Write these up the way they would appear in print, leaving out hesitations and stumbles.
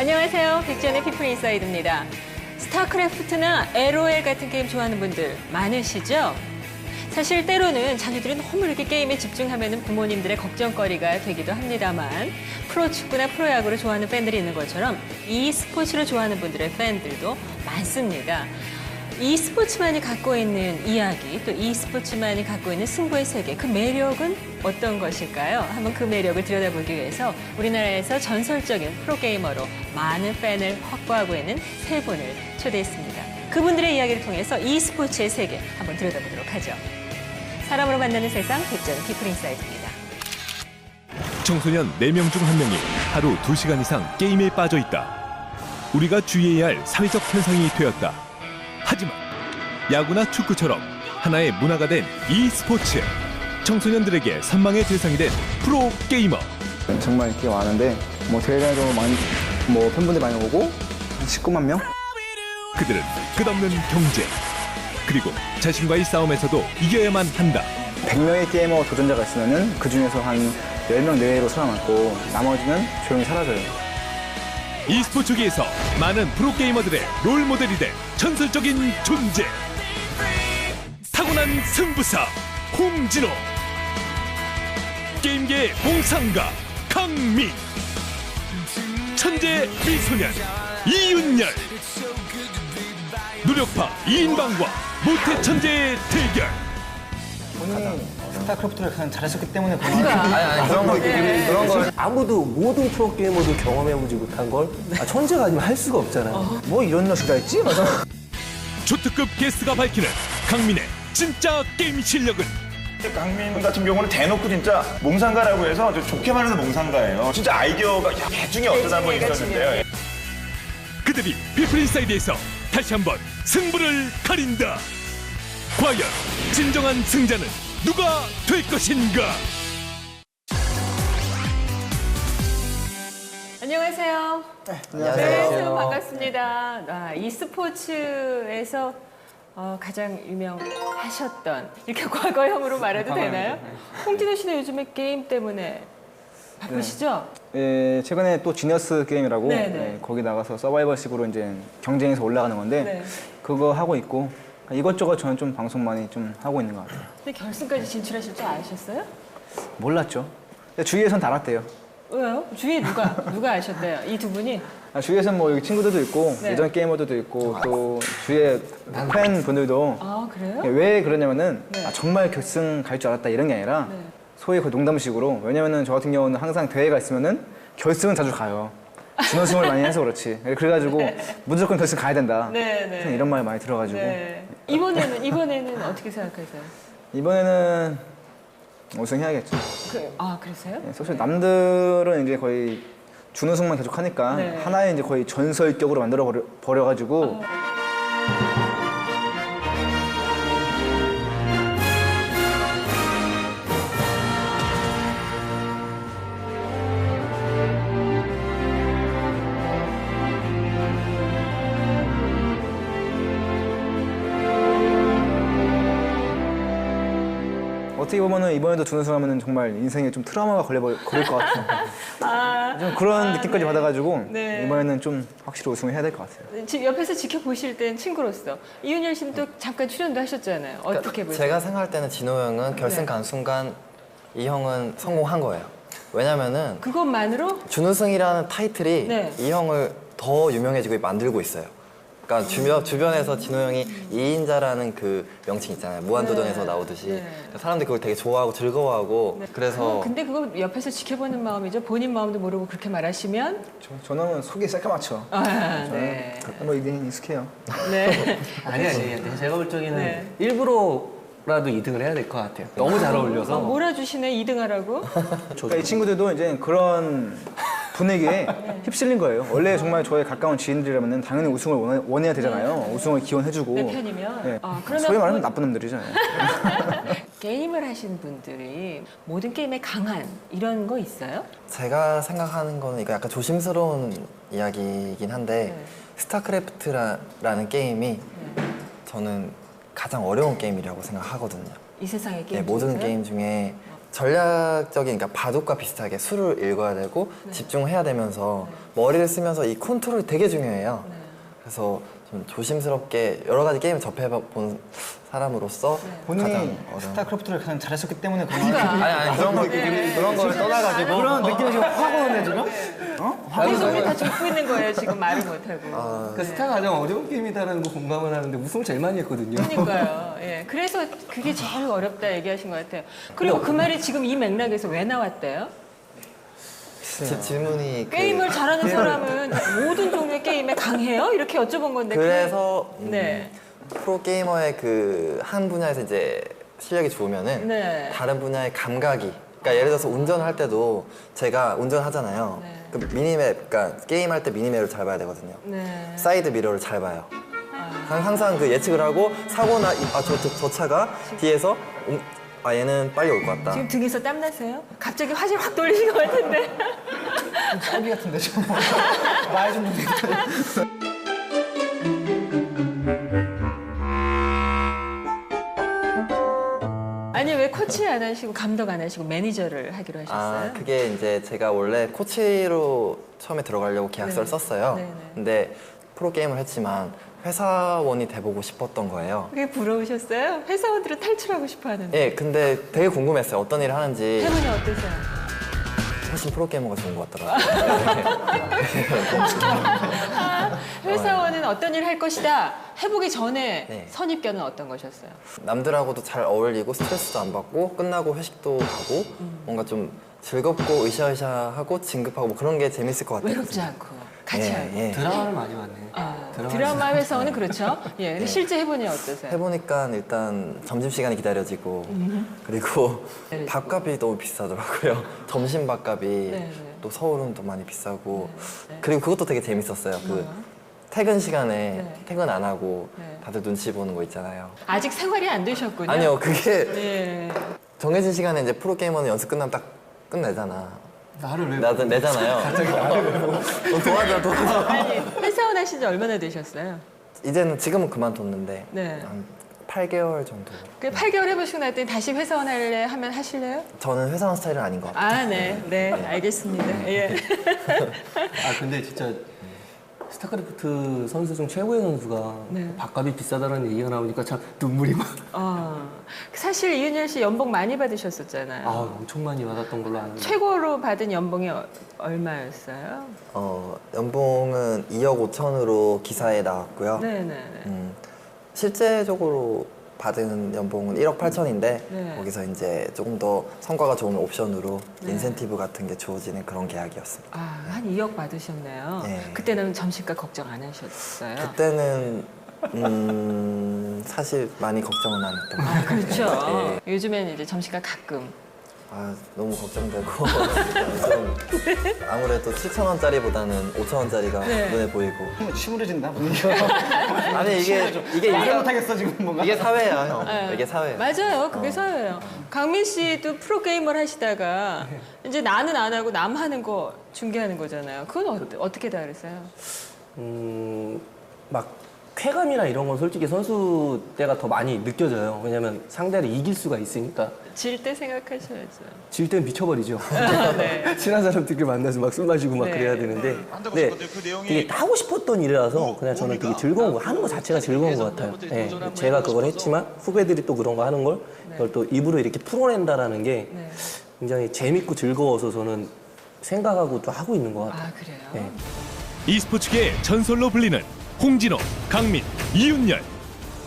안녕하세요. 빅전의 피플 인사이드입니다. 스타크래프트나 LOL 같은 게임 좋아하는 분들 많으시죠? 사실 때로는 자녀들이 너무 이렇게 게임에 집중하면 부모님들의 걱정거리가 되기도 합니다만 프로축구나 프로야구를 좋아하는 팬들이 있는 것처럼 e스포츠를 좋아하는 분들의 팬들도 많습니다. e스포츠만이 갖고 있는 이야기, 또 e스포츠만이 갖고 있는 승부의 세계, 그 매력은 어떤 것일까요? 한번 그 매력을 들여다보기 위해서 우리나라에서 전설적인 프로게이머로 많은 팬을 확보하고 있는 세 분을 초대했습니다. 그분들의 이야기를 통해서 e스포츠의 세계 한번 들여다보도록 하죠. 사람으로 만나는 세상, 빅전 피플 인사이드입니다. 청소년 4명 중 1명이 하루 2시간 이상 게임에 빠져 있다. 우리가 주의해야 할 사회적 현상이 되었다. 하지만 야구나 축구처럼 하나의 문화가 된 e스포츠. 청소년들에게 선망의 대상이 된 프로게이머. 정말 인기가 많은데 대회장에도 많이 팬분들이 많이 오고 한 19만 명? 그들은 끝없는 경쟁. 그리고 자신과의 싸움에서도 이겨야만 한다. 100명의 게이머 도전자가 있으면 그 중에서 한 10명 내외로 살아남고 나머지는 조용히 사라져요. e스포츠계에서 많은 프로게이머들의 롤모델이 될 전설적인 존재. 타고난 승부사 홍진호. 게임계의 봉상가 강민. 천재 미소년 이윤열. 노력파 이인방과 모태 천재의 대결. 본인이 스타크래프트를 가장 잘했었기 때문에 그런 거 아무도 모든 프로게이머도 경험해보지 못한 걸 천재가 아니면 할 수가 없잖아요. 뭐 이런 녀석이 다 있지? 맞아. 초특급 게스트가 밝히는 강민의 진짜 게임 실력은? 강민 같은 경우는 대놓고 진짜 몽상가라고 해서 좋게 말하는 몽상가예요. 진짜 아이디어가 대중에 어쩌다 한번 있었는데요. 그들이 피플 인사이드에서 다시 한번 승부를 가린다. 과연 진정한 승자는 누가 될 것인가? 안녕하세요. 네, 새우 반갑습니다. e스포츠에서 가장 유명하셨던, 이렇게 과거형으로 말해도 되나요? 홍진호 씨는 요즘에 게임 때문에 바쁘시죠? 예, 최근에 또 지니어스 게임이라고 네네. 거기 나가서 서바이벌식으로 이제 경쟁에서 올라가는 건데 네. 그거 하고 있고 이것저것 저는 좀 방송 많이 좀 하고 있는 것 같아요. 근데 결승까지 진출하실 줄 아셨어요? 몰랐죠. 근데 주위에선 다 알았대요. 왜요? 주위에 누가 아셨대요? 이 두 분이? 주위에선 여기 친구들도 있고 네. 예전 게이머들도 있고 또 주위에 팬분들도 아, 그래요? 왜 그러냐면은 네. 정말 결승 갈 줄 알았다 이런 게 아니라 네. 소위 그 농담식으로 왜냐면은 저 같은 경우는 항상 대회가 있으면은 결승은 자주 가요. 준우승을 많이 해서 그렇지. 그래가지고 무조건 결승 가야 된다. 네. 이런 말 많이 들어가지고 네. 이번에는 어떻게 생각하세요? 이번에는 우승해야겠죠. 그러세요? 네, 사실 남들은 이제 거의 준우승만 계속 하니까 네. 하나의 이제 거의 전설격으로 만들어 버려가지고 어떻게 보면은 이번에도 준우승하면은 정말 인생에 좀 트라우마가 걸릴 것 같아요. 좀 그런 느낌까지 네. 받아가지고 네. 이번에는 좀 확실히 우승을 해야 될 것 같아요. 옆에서 지켜보실 땐 친구로서 이윤열 씨는 또 잠깐 출연도 하셨잖아요. 어떻게 보세요? 제가 생각할 때는 진호 형은 결승 간 순간 이 형은 성공한 거예요. 왜냐면은 그것만으로? 준우승이라는 타이틀이 네. 이 형을 더 유명해지고 만들고 있어요. 그러니까 주변에서 진호 형이 2인자라는 그 명칭 있잖아요. 무한도전에서 네. 나오듯이 네. 사람들이 그걸 되게 좋아하고 즐거워하고 그래서 근데 그거 옆에서 지켜보는 마음이죠. 본인 마음도 모르고 그렇게 말하시면 저는 속이 새까맣죠. 네. 뭐 이게 익숙해요. 네. 아니. 제가 볼 적에는 네. 일부러라도 2등을 해야 될 것 같아요. 너무 잘 어울려서. 몰아주시네 2등하라고. 그러니까 이 친구들도 이제 그런 분위기에 휩쓸린 거예요. 원래 정말 저의 가까운 지인들이라면 당연히 우승을 원해야 되잖아요. 우승을 기원해주고. 내 편이면. 네. 그러면 소위 말하면 나쁜 놈들이잖아요. 게임을 하신 분들이 모든 게임에 강한 이런 거 있어요? 제가 생각하는 거는 이거 약간 조심스러운 이야기이긴 한데 네. 스타크래프트라는 게임이 저는 가장 어려운 게임이라고 생각하거든요. 이 세상의 게임 모든 중에서요? 게임 중에 전략적인, 그러니까 바둑과 비슷하게 수를 읽어야 되고 집중해야 되면서 머리를 쓰면서 이 컨트롤이 되게 중요해요. 그래서 좀 조심스럽게 여러 가지 게임을 접해본 사람으로서 본인이 가장 스타크래프트를 가장 잘했었기 때문에 아니 그런 걸 떠나가지고 그런 느낌이 지금 확 오네 지금? 계속 우리 다 좁고 있는 거예요. 지금 말을 못하고. 그 스타가 가장 어려운 게임이다라는 거 공감을 하는데 웃음을 제일 많이 했거든요. 그러니까요. 예. 그래서 그게 제일 어렵다 얘기하신 것 같아요. 그리고 그 말이 지금 이 맥락에서 왜 나왔대요? 질문이 게임을 잘하는 사람은 모든 종류의 게임에 강해요? 이렇게 여쭤본 건데. 그래서 네. 프로게이머의 그 한 분야에서 이제 실력이 좋으면은 네. 다른 분야의 감각이, 그러니까 예를 들어서 운전을 할 때도 제가 운전하잖아요. 네. 그 미니맵, 그러니까 게임할 때 미니맵을 잘 봐야 되거든요. 네. 사이드 미러를 잘 봐요. 항상 그 예측을 하고 사고나 저 차가 뒤에서 얘는 빨리 올 것 같다. 지금 등에서 땀 나세요? 갑자기 화질 확 돌리신 것 같은데. 쌀비 같은데 지금 말좀 아니 왜 코치 안 하시고 감독 안 하시고 매니저를 하기로 하셨어요? 그게 이제 제가 원래 코치로 처음에 들어가려고 계약서를 네. 썼어요. 네네. 근데 프로게임을 했지만 회사원이 돼보고 싶었던 거예요. 그게 부러우셨어요? 회사원들은 탈출하고 싶어 하는데. 예, 근데 되게 궁금했어요. 어떤 일을 하는지. 해보니 어떠세요? 훨씬 프로게이머가 좋은 것 같더라고요. 회사원은 어떤 일을 할 것이다 해보기 전에 네. 선입견은 어떤 것이었어요? 남들하고도 잘 어울리고 스트레스도 안 받고 끝나고 회식도 하고 뭔가 좀 즐겁고 으쌰으쌰하고 진급하고 뭐 그런 게 재밌을 것 같아요. 외롭지 않고 같이 하고. 예. 드라마를 많이 봤네. 드라마 회사원은 그렇죠. 예, 근데 실제 해보니 어떠세요? 해보니까 일단 점심시간이 기다려지고 그리고 밥값이 너무 비싸더라고요. 점심 밥값이 네. 또 서울은 또 많이 비싸고 그리고 그것도 되게 재밌었어요. 그 퇴근 시간에 네. 퇴근 안 하고 네. 다들 눈치 보는 거 있잖아요. 아직 생활이 안 되셨군요. 아니요, 그게 예. 정해진 시간에 이제 프로게이머는 연습 끝나면 딱 끝내잖아. 나를 왜? 나도 내잖아요. 갑자기 도와줘. 아니 회사원 하신 지 얼마나 되셨어요? 이제는 지금은 그만뒀는데 네. 한 8개월 정도. 그 8개월 해보시고 났더니 다시 회사원 할래 하면 하실래요? 저는 회사원 스타일은 아닌 것 같아요. 아, 네, 알겠습니다. 예. 근데 진짜 스타크래프트 선수 중 최고의 선수가 네. 밥값이 비싸다는 얘기가 나오니까 참 눈물이 막. 사실 이윤열 씨 연봉 많이 받으셨었잖아요. 엄청 많이 받았던 걸로 아는데. 최고로 받은 연봉이 얼마였어요? 연봉은 2억 5천으로 기사에 나왔고요. 네네. 실제적으로 받은 연봉은 1억 8천인데 네. 거기서 이제 조금 더 성과가 좋은 옵션으로 인센티브 같은 게 주어지는 그런 계약이었습니다. 한 2억 받으셨네요. 네. 그때는 점심값 걱정 안 하셨어요? 그때는 사실 많이 걱정은 안 했던 것 같아요. 그렇죠. 요즘에는 이제 점심값 가끔. 너무 걱정되고 좀 아무래도 7,000원짜리보다는 5,000원짜리가 네. 눈에 보이고 침울해진다 분위기가. 아니 이게 말 못하겠어 지금 뭔가. 이게 사회야 형. 이게 사회야. 맞아요. 그게 사회예요. 강민 씨도 프로게이머를 하시다가 이제 나는 안 하고 남 하는 거 중계하는 거잖아요. 그건 어떻게 다르세요? 막 쾌감이나 이런 건 솔직히 선수 때가 더 많이 느껴져요. 왜냐면 상대를 이길 수가 있으니까. 질 때 생각하셔야죠. 질 때는 미쳐버리죠. 네. 친한 사람들끼리 만나서 막 술 마시고 막 네. 그래야 되는데. 근데 되게 하고 싶었던 일이라서 그냥 저는 되게 즐거운 거, 하는 거 자체가 즐거운 것 같아요. 네. 제가 그걸 했지만 후배들이 또 그런 거 하는 걸 그걸 또 입으로 이렇게 풀어낸다라는 게 네. 굉장히 재밌고 즐거워서 저는 생각하고 또 하고 있는 것 같아요. 그래요? 네. e스포츠계의 전설로 불리는 홍진호, 강민, 이윤열.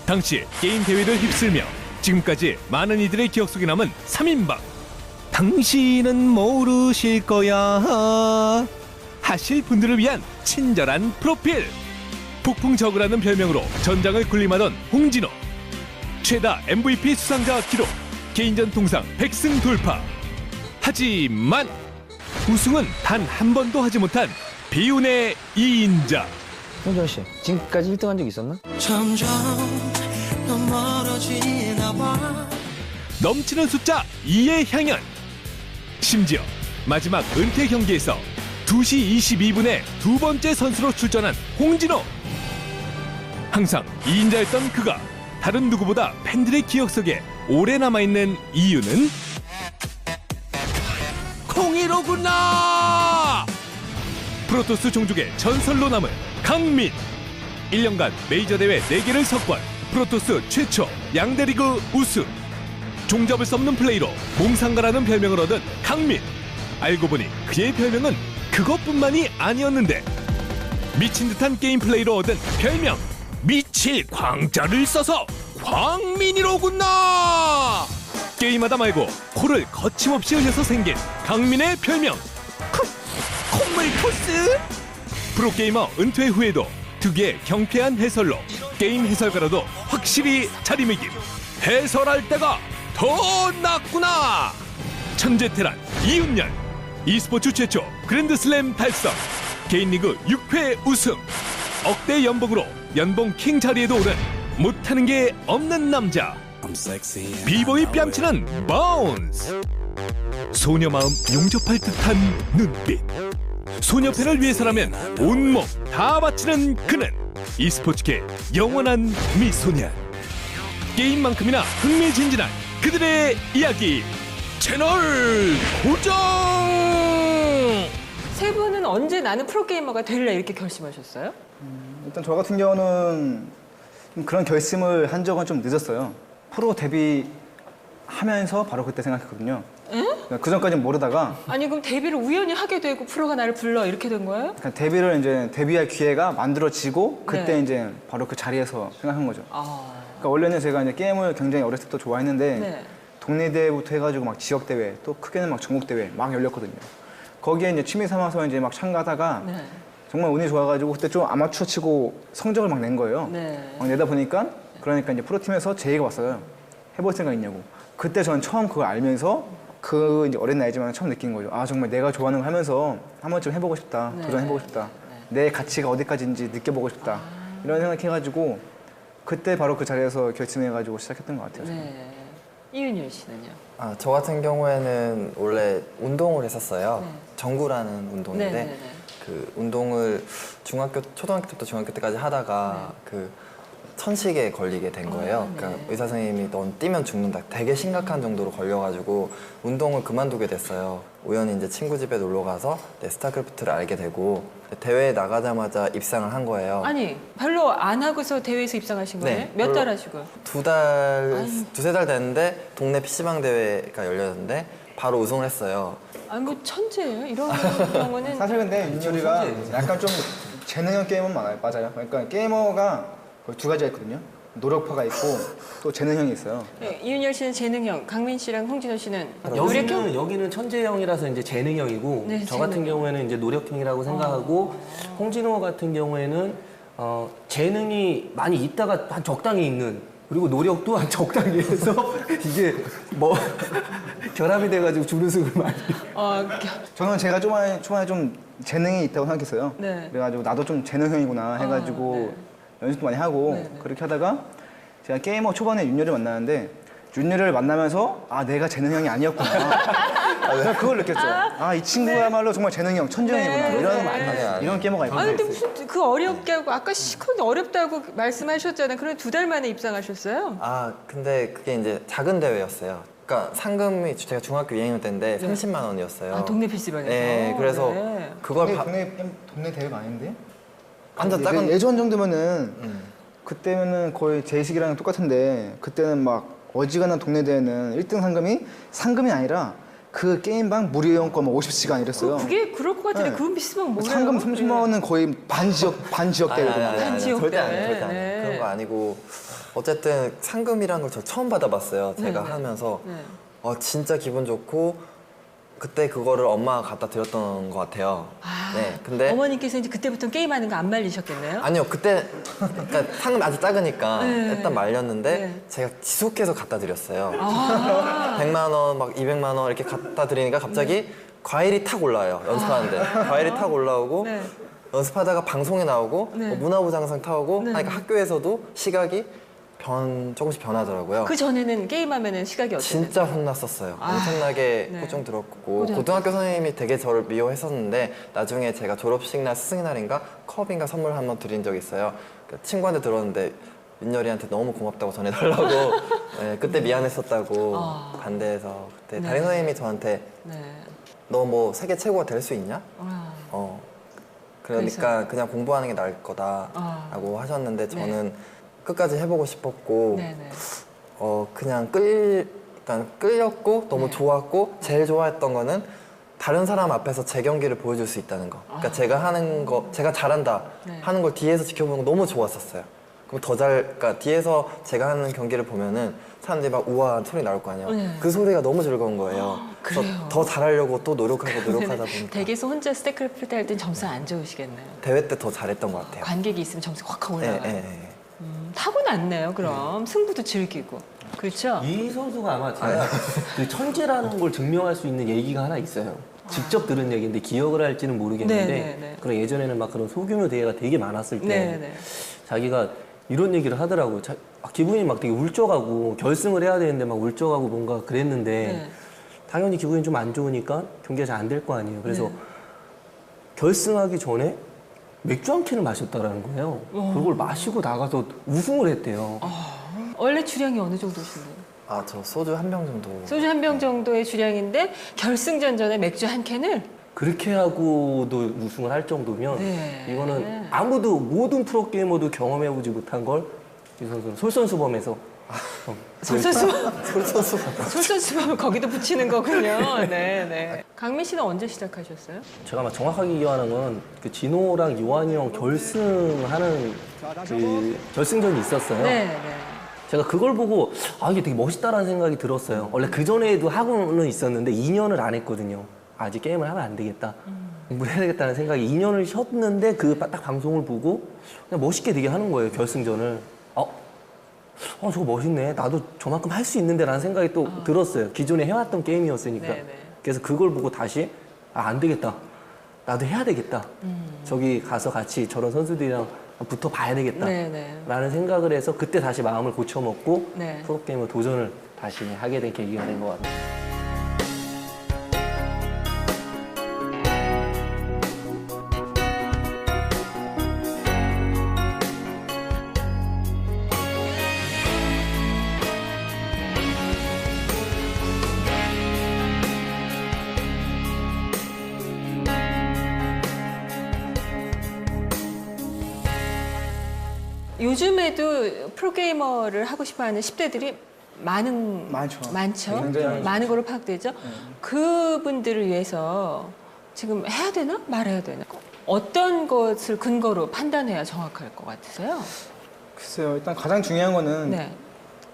당시 게임 대회를 휩쓸며 지금까지 많은 이들의 기억 속에 남은 3인방. 당신은 모르실 거야 하실 분들을 위한 친절한 프로필. 폭풍저그라는 별명으로 전장을 군림하던 홍진호. 최다 MVP 수상자 기록, 개인전 통상 100승 돌파. 하지만 우승은 단 한 번도 하지 못한 비운의 2인자. 홍준호 씨, 지금까지 1등 한 적 있었나? 점점 너 멀어지나 봐. 넘치는 숫자 2의 향연. 심지어 마지막 은퇴 경기에서 2시 22분에 두 번째 선수로 출전한 홍진호. 항상 2인자였던 그가 다른 누구보다 팬들의 기억 속에 오래 남아있는 이유는 강민이로구나. 프로토스 종족의 전설로 남은 강민. 1년간 메이저 대회 4개를 석권, 프로토스 최초 양대리그 우승. 종잡을 수 없는 플레이로 몽상가라는 별명을 얻은 강민. 알고 보니 그의 별명은 그것뿐만이 아니었는데, 미친 듯한 게임 플레이로 얻은 별명 미칠 광자를 써서 광민이로구나. 게임하다 말고 코를 거침없이 흘려서 생긴 강민의 별명 콧물 토스. 프로게이머 은퇴 후에도 특유의 경쾌한 해설로 게임 해설가로도 확실히 자리매김. 해설할 때가 더 낫구나. 천재 테란 이윤열. e스포츠 최초 그랜드슬램 달성. 개인리그 6회 우승. 억대 연봉으로 연봉 킹 자리에도 오른 못하는 게 없는 남자. 비보이 뺨치는 바운스. 소녀 마음 용접할 듯한 눈빛. 소녀 팬을 위해서라면 온몸 다 바치는 그는 e스포츠계 영원한 미소년. 게임만큼이나 흥미진진한 그들의 이야기 채널 고정. 세 분은 언제 나는 프로게이머가 될래 이렇게 결심하셨어요? 일단 저 같은 경우는 그런 결심을 한 적은 좀 늦었어요. 프로 데뷔하면서 바로 그때 생각했거든요. 그러니까 그 전까지는 모르다가 아니 그럼 데뷔를 우연히 하게 되고 프로가 나를 불러 이렇게 된 거예요? 그러니까 데뷔를 이제 데뷔할 기회가 만들어지고 그때 네. 이제 바로 그 자리에서 생각한 거죠. 아, 그러니까 원래는 제가 이제 게임을 굉장히 어렸을 때부터 좋아했는데 네. 동네 대회부터 해가지고 막 지역 대회 또 크게는 막 전국 대회 막 열렸거든요. 거기에 이제 취미 삼아서 이제 막 참가하다가 네. 정말 운이 좋아가지고 그때 좀 아마추어 치고 성적을 막 낸 거예요. 네. 막 내다 보니까 그러니까 이제 프로팀에서 제의가 왔어요. 해볼 생각 있냐고. 그때 저는 처음 그걸 알면서 그 이제 어린 나이지만 처음 느낀 거죠. 아 정말 내가 좋아하는 걸 하면서 한 번쯤 해보고 싶다. 네. 도전해보고 싶다. 내 가치가 어디까지인지 느껴보고 싶다. 이런 생각해가지고 그때 바로 그 자리에서 결심해가지고 시작했던 것 같아요. 네. 이윤열 씨는요? 아, 저 같은 경우에는 원래 운동을 했었어요. 네. 정구라는 운동인데 네, 네, 네. 그 운동을 초등학교 때부터 중학교 때까지 하다가 그 천식에 걸리게 된 거예요. 네. 그러니까 의사 선생님이 넌 뛰면 죽는다. 되게 심각한 정도로 걸려가지고 운동을 그만두게 됐어요. 우연히 이제 친구 집에 놀러 가서 스타크래프트를 알게 되고 대회에 나가자마자 입상을 한 거예요. 아니 별로 안 하고서 대회에서 입상하신 거예요? 네. 몇 달 하시고? 두세 달 됐는데 동네 PC방 대회가 열렸는데 바로 우승을 했어요. 아니 뭐 천재예요? 이런 경우는 사실 근데 윤열이가 약간 좀 재능형 게임은 많아요. 맞아요. 그러니까 게이머가 거의 두 가지가 있거든요. 노력파가 있고 또 재능형이 있어요. 네, 이윤열 씨는 재능형, 강민 씨랑 홍진호 씨는 노력형? 여기는 천재형이라서 이제 재능형이고 네, 저 같은 재능형. 경우에는 이제 노력형이라고 생각하고 홍진호 같은 경우에는 재능이 많이 있다가 한 적당히 있는 그리고 노력도 한 적당히 해서 이게 뭐 결합이 돼가지고 준우승을 많이 저는 제가 초반에 좀 재능이 있다고 생각했어요. 네. 그래가지고 나도 좀 재능형이구나 해가지고 연습도 많이 하고 그렇게 하다가 제가 게이머 초반에 윤열을 만나는데 윤열을 만나면서 아 내가 재능형이 아니었구나. 제가 그걸 느꼈죠. 아 이 친구야말로 정말 재능형, 천재형이구나. 네, 이런 네. 이런 게이머가 있구나. 아니 근데 무슨 그 어렵게 하고 아까 시큰 어렵다고 말씀하셨잖아요. 그럼 2달 만에 입상하셨어요? 아 근데 그게 이제 작은 대회였어요. 그러니까 상금이 제가 중학교 2학년 때인데 30만 원이었어요. 아 동네 PC방에서? 네, 그래서 네. 그걸 동네 대회가 아닌데? 완전 작은 예전 정도면은 그때면은 거의 제이식이랑 똑같은데 그때는 막 어지간한 동네 대회는 1등 상금이 아니라 그 게임방 무료 이용권 뭐 50시간 이랬어요. 그게 그럴 것 같은데 네. 그건 PC방 뭐예요? 상금 30만 원은 거의 반 지역 대회거든요. 반 지역 절대 대회. 아니에요, 절대 아니에요. 네. 그런 거 아니고 어쨌든 상금이라는 걸 저 처음 받아봤어요. 제가 네. 하면서 네. 진짜 기분 좋고 그때 그거를 엄마가 갖다 드렸던 것 같아요. 아, 네, 근데 어머니께서 이제 그때부터 게임하는 거 안 말리셨겠네요? 아니요 그때 그러니까 상금 아직 작으니까 네. 일단 말렸는데 네. 제가 지속해서 갖다 드렸어요. 아. 100만 원, 막 200만 원 이렇게 갖다 드리니까 갑자기 과일이 탁 올라와요. 연습하는데 과일이 탁 올라오고 네. 연습하다가 방송에 나오고 네. 문화부장상 타오고 네. 하니까 학교에서도 시각이 조금씩 변하더라고요. 그 전에는 게임하면은 시각이 어땠나요? 진짜 혼났었어요. 아, 엄청나게 네. 호중 들었고 고등학교 선생님이 되게 저를 미워했었는데 나중에 제가 졸업식 날 스승의 날인가 컵인가 선물 한번 드린 적이 있어요. 그러니까 친구한테 들었는데 윤열이한테 너무 고맙다고 전해달라고 네, 그때 미안했었다고 반대해서 그때 담임 선생님이 저한테 네. 너 뭐 세계 최고가 될 수 있냐? 아, 그러니까 그냥 공부하는 게 나을 거다라고 하셨는데 저는 끝까지 해보고 싶었고 네네. 그냥 일단 끌렸고 너무 네. 좋았고 제일 좋아했던 거는 다른 사람 앞에서 제 경기를 보여줄 수 있다는 거. 그러니까 제가 하는 거, 제가 잘한다 네. 하는 걸 뒤에서 지켜보는 거 너무 좋았었어요. 그럼 그러니까 뒤에서 제가 하는 경기를 보면은 사람들이 막 우와 소리 나올 거 아니에요. 네. 그 소리가 너무 즐거운 거예요. 그래요? 그래서 더 잘하려고 또 노력하다 보니까 댁에서 혼자 스태크래프트 할 땐 점수 안 좋으시겠네요. 대회 때 더 잘했던 것 같아요. 관객이 있으면 점수 확 네, 올라가요. 네, 네. 타고났네요, 그럼. 승부도 즐기고. 그렇죠? 이 선수가 아마 제가 그 천재라는 걸 증명할 수 있는 얘기가 하나 있어요. 직접 들은 얘기인데 기억을 할지는 모르겠는데 네네네. 그런 예전에는 막 그런 소규모 대회가 되게 많았을 때 네네. 자기가 이런 얘기를 하더라고요. 기분이 막 되게 울적하고 결승을 해야 되는데 막 울적하고 뭔가 그랬는데 네. 당연히 기분이 좀 안 좋으니까 경기가 잘 안 될 거 아니에요. 그래서 네. 결승하기 전에 맥주 한 캔을 마셨다라는 거예요. 그걸 마시고 나가서 우승을 했대요. 원래 주량이 어느 정도신가요? 저 소주 한 병 정도. 소주 한 병 정도의 주량인데 결승전 전에 맥주 한 캔을 그렇게 하고도 우승을 할 정도면 네. 이거는 아무도 모든 프로게이머도 경험해보지 못한 걸 이 선수는 솔선수범해서 솔선수범을 거기도 붙이는 거군요. 네. 강민 씨는 언제 시작하셨어요? 제가 막 정확하게 기억하는 건 그 진호랑 요한이 형 결승하는 그 결승전이 있었어요. 네. 제가 그걸 보고 이게 되게 멋있다라는 생각이 들었어요. 원래 그 전에도 하고는 있었는데 2년을 안 했거든요. 아직 게임을 하면 안 되겠다. 공부를 해야 되겠다는 생각에 2년을 쉬었는데 그 딱 방송을 보고 그냥 멋있게 되게 하는 거예요. 결승전을. 저거 멋있네. 나도 저만큼 할 수 있는데 라는 생각이 또 들었어요. 기존에 해왔던 게임이었으니까. 네네. 그래서 그걸 보고 다시 안 되겠다. 나도 해야 되겠다. 저기 가서 같이 저런 선수들이랑 붙어 봐야 되겠다. 네네. 라는 생각을 해서 그때 다시 마음을 고쳐먹고 네. 프로게이머 도전을 다시 하게 된 계기가 된 것 같아요. 요즘에도 프로게이머를 하고 싶어하는 10대들이 많죠. 많죠. 굉장히 많죠. 많은 걸로 파악되죠. 그분들을 위해서 지금 해야 되나 말해야 되나? 어떤 것을 근거로 판단해야 정확할 것 같으세요? 글쎄요. 일단 가장 중요한 거는 네.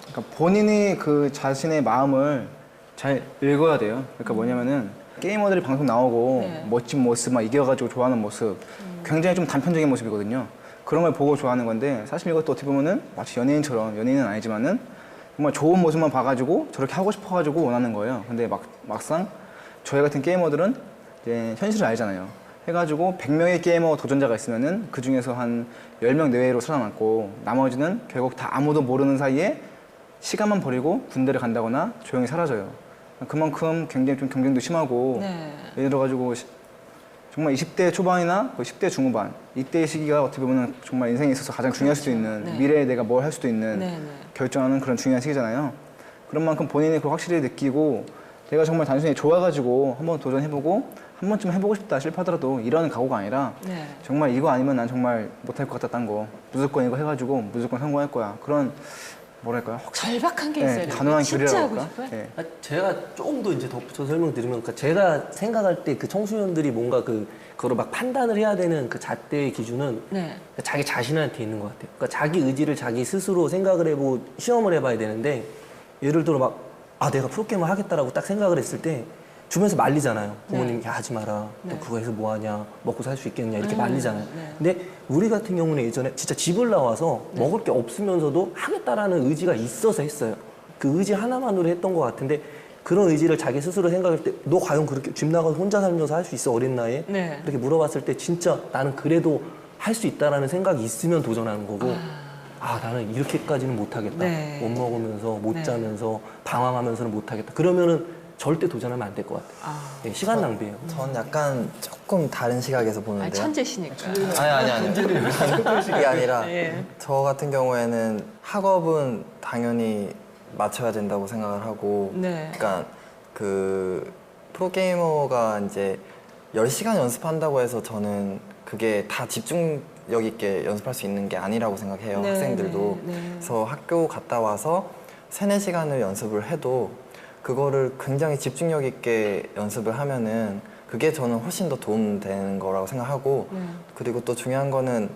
그러니까 본인이 그 자신의 마음을 잘 읽어야 돼요. 그러니까 뭐냐면은 게이머들이 방송 나오고 네. 멋진 모습, 막 이겨가지고 좋아하는 모습, 굉장히 좀 단편적인 모습이거든요. 그런 걸 보고 좋아하는 건데 사실 이것도 어떻게 보면은 마치 연예인처럼, 연예인은 아니지만은 정말 좋은 모습만 봐가지고 저렇게 하고 싶어가지고 원하는 거예요. 근데 막상 저희 같은 게이머들은 이제 현실을 알잖아요. 해가지고 100명의 게이머 도전자가 있으면은 그 중에서 한 10명 내외로 살아남고 나머지는 결국 다 아무도 모르는 사이에 시간만 버리고 군대를 간다거나 조용히 사라져요. 그만큼 굉장히 좀 경쟁도 심하고 네. 예를 들어가지고 정말 20대 초반이나 10대 중후반 이때의 시기가 어떻게 보면 정말 인생에 있어서 가장 중요할 수도 있는 네. 미래에 내가 뭘 할 수도 있는 네. 결정하는 그런 중요한 시기잖아요. 그런 만큼 본인이 그걸 확실히 느끼고 내가 정말 단순히 좋아가지고 한번 도전해보고 한 번쯤 해보고 싶다 실패하더라도 이런 각오가 아니라 네. 정말 이거 아니면 난 정말 못할 것 같다 딴 거 무조건 이거 해가지고 무조건 성공할 거야. 그런 뭐랄까요? 절박한 게 있어요. 단호한 진짜 결의라고 하고 할까? 싶어요? 네. 제가 조금 더 이제 덧붙여 설명드리면, 그러니까 제가 생각할 때 그 청소년들이 뭔가 그거를 막 판단을 해야 되는 그 잣대의 기준은 네. 자기 자신한테 있는 것 같아요. 그러니까 자기 의지를 자기 스스로 생각을 해보고 시험을 해봐야 되는데, 예를 들어 내가 프로게이머 하겠다라고 딱 생각을 했을 때 주변에서 말리잖아요. 부모님이 야, 하지 마라. 네. 너 그거 해서 뭐 하냐. 먹고 살 수 있겠냐. 이렇게 말리잖아요. 네. 근데 우리 같은 경우는 예전에 진짜 집을 나와서 먹을 게 없으면서도 하겠다라는 의지가 있어서 했어요. 그 의지 하나만으로 했던 것 같은데, 그런 의지를 자기 스스로 생각할 때 너 과연 그렇게 집 나가서 혼자 살면서 할 수 있어? 어린 나이에? 네. 이렇게 물어봤을 때 진짜 나는 그래도 할 수 있다라는 생각이 있으면 도전하는 거고, 나는 이렇게까지는 못하겠다. 네. 못 먹으면서 못 네. 자면서 방황하면서는 못하겠다. 그러면은 절대 도전하면 안 될 것 같아요. 네, 시간 낭비예요. 전 약간 조금 다른 시각에서 보는데요. 천재시니까. 아니. 그게 아니라 예. 저 같은 경우에는 학업은 당연히 맞춰야 된다고 생각을 하고, 네. 그러니까 프로게이머가 이제 10시간 연습한다고 해서 저는 그게 다 집중력 있게 연습할 수 있는 게 아니라고 생각해요. 네, 학생들도. 네, 네. 그래서 학교 갔다 와서 3-4시간을 연습을 해도 그거를 굉장히 집중력 있게 연습을 하면은 그게 저는 훨씬 더 도움되는 거라고 생각하고 그리고 또 중요한 거는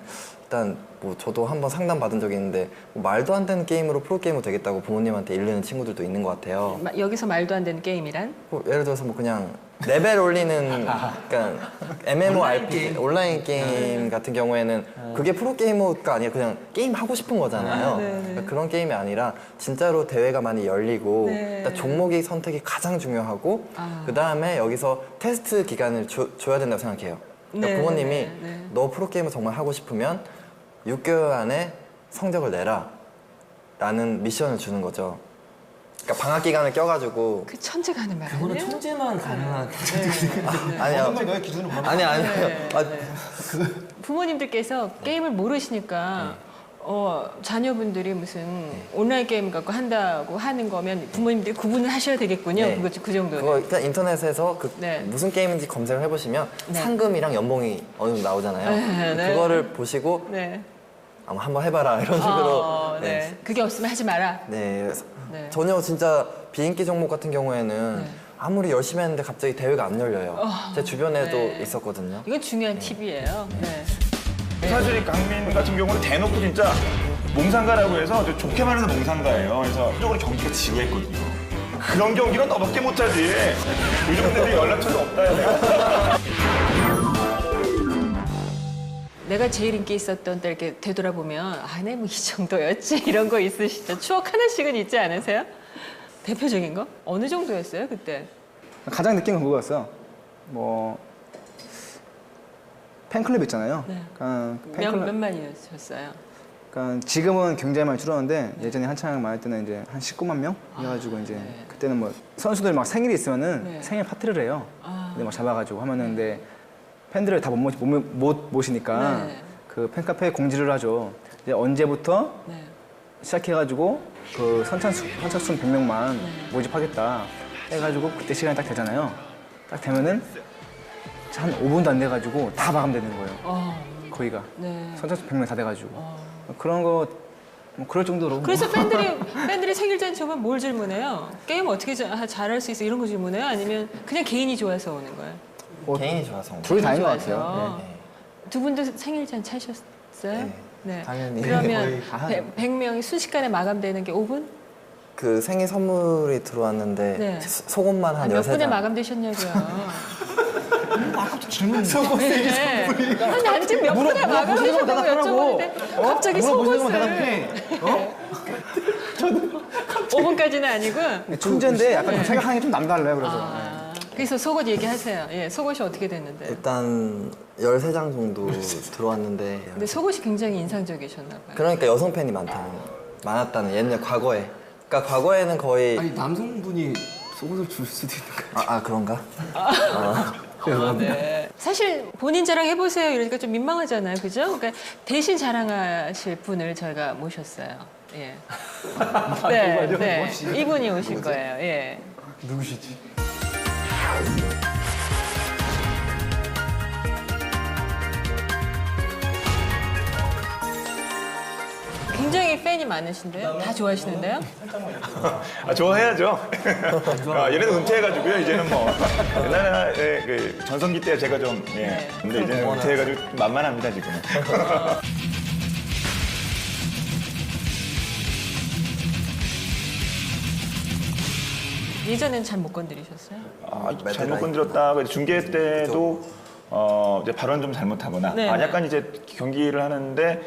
일단 뭐 저도 한번 상담 받은 적이 있는데 뭐 말도 안 되는 게임으로 프로게이머 되겠다고 부모님한테 이르는 친구들도 있는 것 같아요. 여기서 말도 안 되는 게임이란? 뭐 예를 들어서 뭐 그냥 레벨 올리는 그러니까 MMORPG 온라인 게임 같은 경우에는 그게 프로게이머가 아니라 그냥 게임 하고 싶은 거잖아요. 그러니까 그런 게임이 아니라 진짜로 대회가 많이 열리고 일단 종목의 선택이 가장 중요하고 그 다음에 여기서 테스트 기간을 줘야 된다고 생각해요. 그러니까 부모님이 너 프로게이머 정말 하고 싶으면 6개월 안에 성적을 내라 라는 미션을 주는 거죠. 그러니까 방학 기간을 껴가지고 그 천재가 하는 말 그거는 아니에요? 천재만 가능한 아니요 너의 기준은 뭐야? 아니요 부모님들께서 게임을 모르시니까 자녀분들이 무슨 온라인 게임 갖고 한다고 하는 거면 부모님들이 구분을 하셔야 되겠군요. 네. 그 정도는. 그거 일단 인터넷에서 네. 무슨 게임인지 검색을 해보시면 네. 상금이랑 연봉이 어느 정도 나오잖아요. 네. 그거를 보시고 네. 한번 해봐라 이런 식으로 네. 그게 없으면 하지 마라. 네, 그래서 네. 전혀 진짜 비인기 종목 같은 경우에는 아무리 열심히 했는데 갑자기 대회가 안 열려요. 제 주변에도 네. 있었거든요. 이건 중요한 팁이에요. 네. 사실 이 강민 같은 경우는 대놓고 진짜 몽상가라고 해서 저 좋게 말해서 몽상가예요. 그래서 한쪽으로 경기가 지루했거든요. 그런 경기는 너밖에 못하지. 요즘 애들이 연락처도 없다 해야 내가 제일 인기 있었던 때 이렇게 되돌아보면 내 뭐 이 정도였지 이런 거 있으시죠? 추억 하나씩은 있지 않으세요? 대표적인 거? 어느 정도였어요 그때? 가장 느낀 건 그거였어요. 뭐 팬클럽 있잖아요. 네. 그러니까 몇만이셨어요? 그러니까 지금은 굉장히 많이 줄었는데 예전에 한창 많을 때는 이제 한 19만 명 해가지고 이제 그때는 뭐 선수들 막 생일이 있으면은 생일 파티를 해요. 근데 막 잡아가지고 하면은 근데 팬들을 다 못 모시니까 그 팬카페에 공지를 하죠. 이제 언제부터 시작해가지고 그 선착순 100명만 모집하겠다 해가지고 그때 시간이 딱 되잖아요. 딱 되면은 한 5분도 안 돼가지고 다 마감되는 거예요. 거기가 선착순 100명 다 돼가지고 그런 거 뭐 그럴 정도로. 그래서 팬들이 생일 잔치 오면 뭘 질문해요? 게임 어떻게 잘할 수 있어 이런 거 질문해요? 아니면 그냥 개인이 좋아서 오는 거예요? 개인이 좋아서 둘이 다인 것 좋아서. 같아요. 두 분도 생일 잔치 하셨어요? 네. 당연히. 그러면 거의 다 하죠. 100명이 순식간에 마감되는 게 5분? 그 생일 선물이 들어왔는데 네. 속옷만 한 몇 13장. 분에 마감되셨냐고요. 아까부터 질문. 속옷 생일 선물이. 아니 지금 몇 분에 마감되셨다고 여쭤보는데 갑자기 속옷을. 5분까지는 아니고. 천재인데 약간 좀 생각하는 게 좀 남달라요. 그래서. 그래서 속옷 얘기하세요. 예, 속옷이 어떻게 됐는데? 일단 13장 정도 들어왔는데 근데 속옷이 굉장히 인상적이셨나 봐요. 그러니까 여성 팬이 많았다는 옛날 과거에. 그러니까 과거에는 거의 아니 남성분이 속옷을 줄 수도 있는 거예요. 그런가? 네. 사실 본인 자랑 해보세요 이러니까 좀 민망하잖아요, 그죠? 그러니까 대신 자랑하실 분을 저희가 모셨어요. 예. 네. 이분이 오실 거예요. 예. 누구시지? 굉장히 팬이 많으신데요? 다 좋아하시는데요? 좋아해야죠. 얘네는 은퇴해가지고요. 이제는 뭐 옛날에 그 전성기 때 제가 좀 근데 이제는 은퇴해가지고 만만합니다 지금은. 예전엔 잘 못 건드리셨어요? 잘못 건드렸다. 중계 때도 이제 발언 좀 잘못하거나 약간 이제 경기를 하는데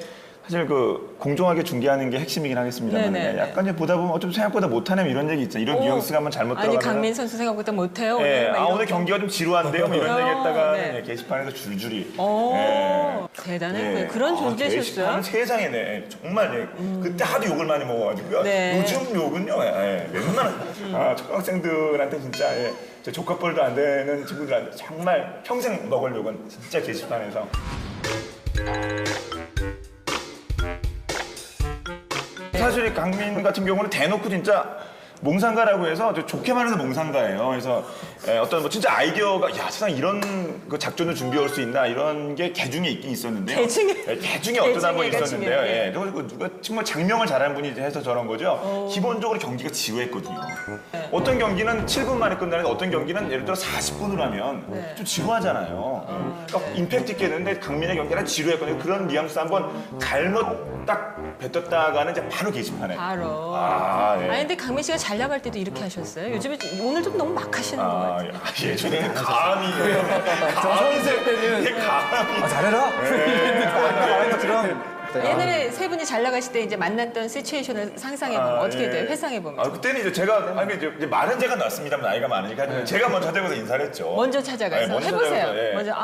사실 그 공정하게 중계하는 게 핵심이긴 하겠습니다만 약간 이제 보다 보면 좀 생각보다 못하네 이런 얘기 있잖아요. 이런 뉘앙스가 한번 잘못 들어가면 아니 강민 선수 생각보다 못해요. 오늘 경기가 좀 지루한데요. 뭐 이런 얘기 했다가 게시판에서 줄줄이. 대단해. 그런 존재셨어요? 세상에 정말 그때 하도 욕을 많이 먹어가지고요. 요즘 욕은요. 맨날 초등학생들한테 진짜 저 조카뻘도 안 되는 친구들한테 정말 평생 먹을 욕은 진짜 게시판에서. 사실 이 강민 같은 경우는 대놓고 진짜 몽상가라고 해서 저 좋게 말해서 몽상가예요. 그래서 어떤 뭐 진짜 아이디어가 야 세상 이런 그 작전을 준비할 수 있나 이런 게 개중에 있긴 있었는데요. 개중에 어떤 한 번 있었는데요. 예. 그리고 그 누가 정말 장명을 잘하는 분이 이제 해서 저런 거죠. 기본적으로 경기가 지루했거든요. 어떤 경기는 7분 만에 끝나는데 어떤 경기는 예를 들어 40분으로 하면 좀 지루하잖아요. 그러니까 임팩트 있게 했는데 강민의 경기는 지루했거든요. 그런 뉘앙스 한번 잘못 딱 뱉었다가는 이제 바로 게시판에. 바로. 예. 아니 근데 강민 씨가 잘 나갈 때도 이렇게 하셨어요? 요즘에 오늘 좀 너무 막 하시는 것 같아요. 예전에는 감히 선수일 때는 감히 잘해라. 옛날에 세 분이 잘 나가실 때 이제 만났던 시츄에이션을 상상해보면 어떻게 돼요? 회상해보면. 그때는 이제 제가 아니 이제 말은 제가 낫습니다만 나이가 많으니까 제가 먼저 찾아가서 인사를 했죠. 먼저 찾아가서 먼저 해보세요. 찾아가서, 예. 먼저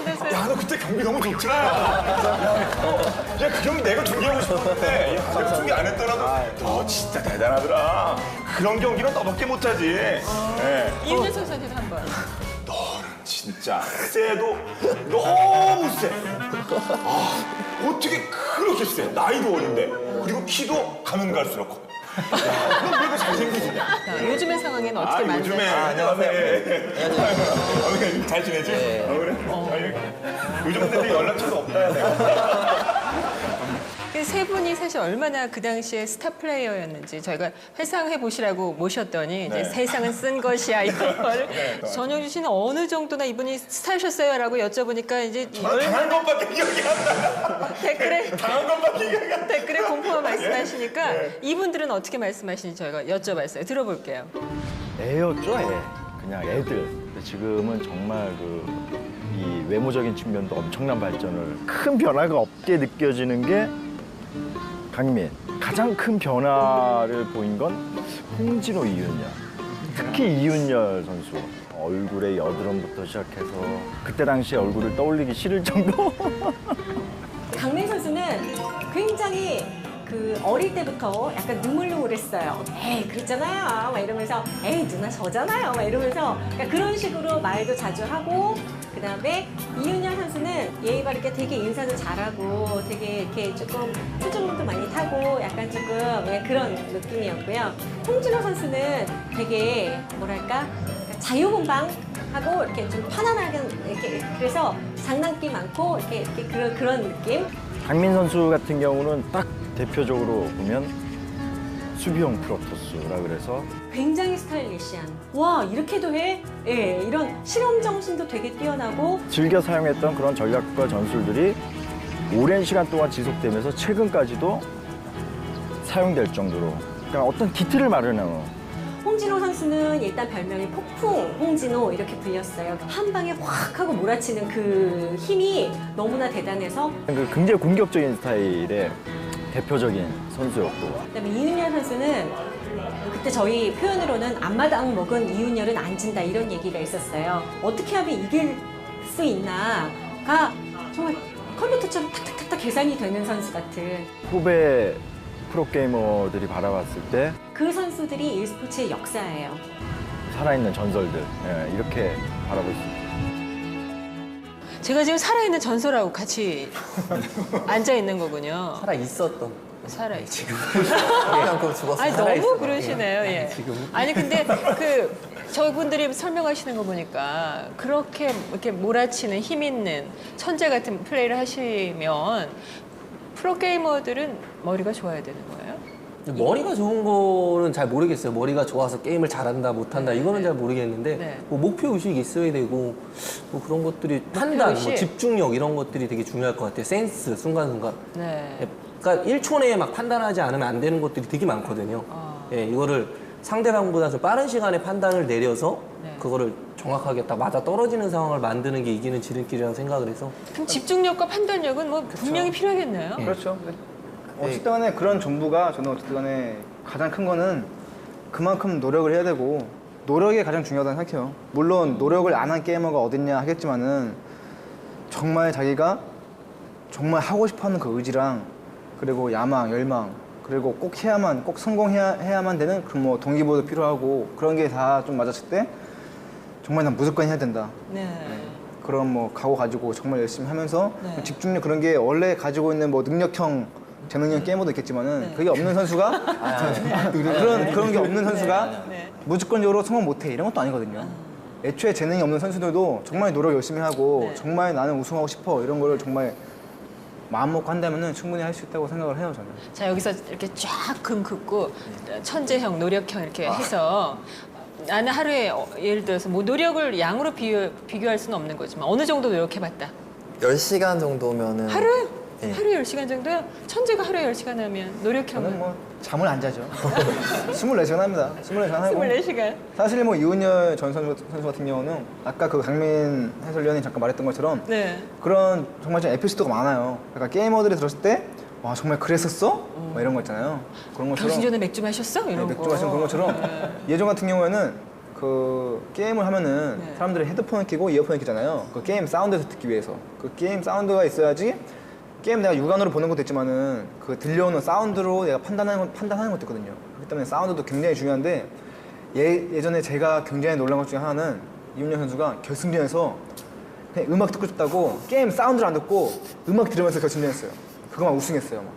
그래서 야, 너 그때 경기 너무 좋더라. 야, 그 경기 내가 중계하고 싶었는데 야, 내가 중계 안 했더라도 너 진짜 대단하더라. 그런 경기는 너밖에 못하지. 예. 이윤열 선수한테도 한 번. 너는 진짜 세도 너무 세. 어떻게 그렇게 세? 나이도 어린데 그리고 키도 가면 갈수록 커. 야, 너 왜 이렇게 잘생기시냐? 자, 요즘의 상황에는 어떻게 요즘에 만나요? 안녕하세요. 잘 지내지? 그래? 요즘 근데 연락처도 없다. 내가. 그 세 분이 사실 얼마나 그 당시에 스타 플레이어였는지 저희가 회상해 보시라고 모셨더니 이제 세상은 쓴 것이야 이런 걸 전영주 씨는 어느 정도나 이분이 스타셨어요라고 여쭤보니까 이제 당한 것밖에 기억이 안 나. 댓글에 당한 것밖에 기억이 안 나. 댓글에 공포만 말씀하시니까 이분들은 어떻게 말씀하시는지 저희가 여쭤봤어요. 들어볼게요. 애였죠, 애. 그냥 애들. 근데 지금은 정말 이 외모적인 측면도 엄청난 발전을 큰 변화가 없게 느껴지는 게 강민. 가장 큰 변화를 보인 건 홍진호, 이윤열. 특히 이윤열 선수. 얼굴의 여드름부터 시작해서 그때 당시 얼굴을 떠올리기 싫을 정도? 강민 선수는 굉장히 어릴 때부터 약간 느물느물했어요. 에이 그랬잖아요 막 이러면서 에이 누나 저잖아요 막 이러면서 그런 식으로 말도 자주 하고 그다음에 이윤열 선수는 예의 바르게 되게 인사도 잘하고 되게 이렇게 조금 표정도 많이 타고 약간 조금 그런 느낌이었고요. 홍진호 선수는 되게 뭐랄까 자유분방하고 이렇게 좀 편안하게 이렇게 그래서 장난기 많고 이렇게 그런 느낌. 강민 선수 같은 경우는 딱 대표적으로 보면 수비형 프로토스라 그래서 굉장히 스타일리시한 와 이렇게도 해? 예, 이런 실험 정신도 되게 뛰어나고 즐겨 사용했던 그런 전략과 전술들이 오랜 시간 동안 지속되면서 최근까지도 사용될 정도로 그러니까 어떤 기틀을 마련해놓은 홍진호 선수는 일단 별명이 폭풍 홍진호 이렇게 불렸어요. 한 방에 확 하고 몰아치는 그 힘이 너무나 대단해서 굉장히 공격적인 스타일의 대표적인 선수였고 그다음에 이윤열 선수는 그때 저희 표현으로는 앞마당 먹은 이윤열은 안 진다 이런 얘기가 있었어요. 어떻게 하면 이길 수 있나가 정말 컴퓨터처럼 탁탁탁탁 계산이 되는 선수 같은 후배 프로게이머들이 바라봤을 때 그 선수들이 e스포츠의 역사예요. 살아있는 전설들 이렇게 바라볼 수 있죠. 제가 지금 살아있는 전설하고 같이 앉아 있는 거군요. 살아 있었던. 살아있죠. 지금 그냥 그거 죽었어. 아니 살아 너무 있어. 그러시네요. 예. 지금. 아니 근데 저분들이 설명하시는 거 보니까 그렇게 이렇게 몰아치는 힘 있는 천재 같은 플레이를 하시면 프로게이머들은 머리가 좋아야 되는 거예요? 머리가 좋은 거는 잘 모르겠어요. 머리가 좋아서 게임을 잘한다 못한다 이거는 잘 모르겠는데 네. 뭐 목표 의식이 있어야 되고 뭐 그런 것들이 판단, 뭐 의식? 집중력 이런 것들이 되게 중요할 것 같아요. 센스, 순간순간. 네. 그러니까 1초 내에 막 판단하지 않으면 안 되는 것들이 되게 많거든요. 예, 이거를 상대방보다 좀 빠른 시간에 판단을 내려서 네. 그거를 정확하게 딱 맞아 떨어지는 상황을 만드는 게 이기는 지름길이라고 생각을 해서 그럼 집중력과 판단력은 뭐 분명히 필요하겠네요. 그렇죠. 어쨌든 간에 그런 전부가 저는 어쨌든 간에 가장 큰 거는 그만큼 노력을 해야 되고 노력이 가장 중요하다고 생각해요. 물론 노력을 안 한 게이머가 어딨냐 하겠지만은 정말 자기가 정말 하고 싶어하는 그 의지랑 그리고 야망, 열망 그리고 꼭 해야만 꼭 성공해야만 되는 그런 뭐 동기부여도 필요하고 그런 게 다 좀 맞았을 때 정말 난 무조건 해야 된다. 네. 그런 뭐 각오 가지고 정말 열심히 하면서 네. 집중력 그런 게 원래 가지고 있는 뭐 능력형 재능형 게이머도 있겠지만은 그게 없는 선수가 그런 게 없는 선수가 네. 무조건적으로 성공 못해 이런 것도 아니거든요. 애초에 재능이 없는 선수들도 정말 노력 열심히 하고 네. 정말 나는 우승하고 싶어 이런 거를 정말 마음 먹고 한다면은 충분히 할 수 있다고 생각을 해요 저는. 자, 여기서 이렇게 쫙 금 긋고 천재형, 노력형 이렇게 해서 나는 하루에 예를 들어서 뭐 노력을 양으로 비교할 수는 없는 거지만 어느 정도 노력해봤다. 10시간 정도면은 하루에? 네. 하루에 10시간 정도요? 천재가 하루에 10시간 하면 저는 노력형은 뭐 잠을 안 자죠. 24시간 합니다. 24시간 하고 24시간. 사실 뭐 이훈열 전 선수 같은 경우는 아까 그 강민 해설위원이 잠깐 말했던 것처럼 네. 그런 정말 좀 에피소드가 많아요. 그러니까 게이머들이 들었을 때 와 정말 그랬었어? 막 이런 거 있잖아요. 그런 것처럼 경신 전에 맥주 마셨어? 이런 맥주 거. 마시는 그런 것처럼 네. 예전 같은 경우에는 그 게임을 하면은 네. 사람들이 헤드폰을 끼고 이어폰을 끼잖아요. 그 게임 사운드에서 듣기 위해서 그 게임 사운드가 있어야지 게임 내가 육안으로 보는 것도 있지만은 그 들려오는 사운드로 내가 판단하는 것도 있거든요. 그렇기 때문에 사운드도 굉장히 중요한데 예전에 제가 굉장히 놀란 것 중에 하나는 이훈열 선수가 결승전에서 그냥 음악 듣고 싶다고 게임 사운드를 안 듣고 음악 들으면서 결승전했어요. 그거만 우승했어요. 막.